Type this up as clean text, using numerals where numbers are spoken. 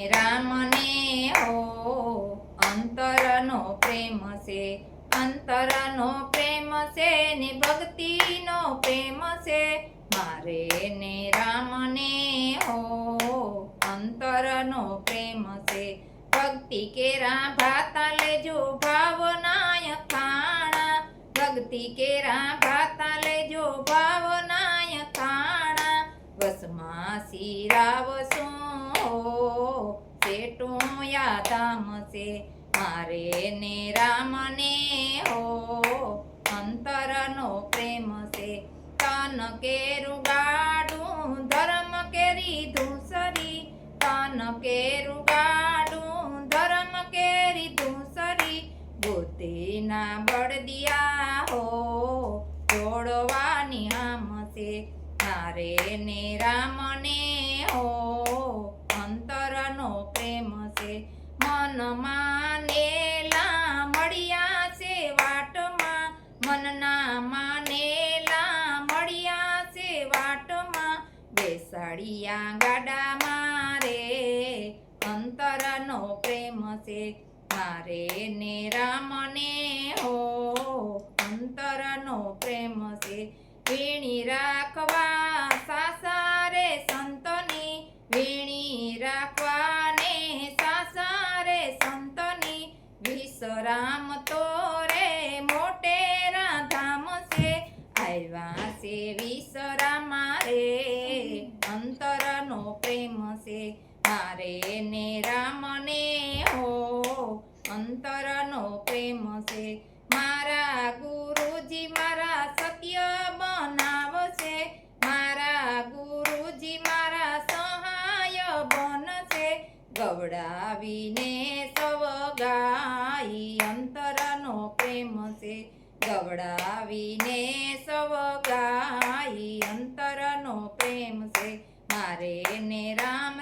રામને હો અંતરનો પ્રેમ છે, અંતરનો પ્રેમ છે ને ભક્તિનો પ્રેમ છે, મારે ને રામને હો અંતરનો પ્રેમ છે. ભક્તિ કેરા ભાતા લેજો ભાવનાય ખાણા, ભક્તિ કેરા ભાતા લેજો ભાવનાય ખાણા, વસમાં શિરાવશું સેટું યાદામ છે, મારે ને રામને હો અંતરનો પ્રેમ છે. તન કેરું ગાડું ધર્મ કેરી ધૂસરી, તન કેરું ગાડું ધર્મ કેરી ધૂસરી, ગોતેના બળદિયા હો જોડવાની આમ છે, મારે ને રામને હો અંતરનો પ્રેમ છે. મન માનેલા મળ્યા છે વાટમાં, મનના માનેલા મળ્યા છે વાટમાં, બેસાડિયા ગાડામાં રે અંતરનો પ્રેમ છે, મારે ને રામને હો અંતરનો પ્રેમ છે. વીણી રાખવા સાસારે સંતની, વીણી રાખવાને સાસારે સંતની, વિશ્રામ તો રે મોટેરા ધામ છે, આવ્યા છે વિશ્રામ રે અંતરનો પ્રેમ છે, મારે ને રામને હો અંતરનો પ્રેમ છે. મારા ગુરુજી મારા સત્ય બનાવશે, મારા ગુરુજી મારા સહાય બનશે, ગવડાવીને સવ ગાઈ અંતરનો પ્રેમ છે, ગવડાવીને સવ ગાઈ અંતરનો પ્રેમ છે, મારે ને રામ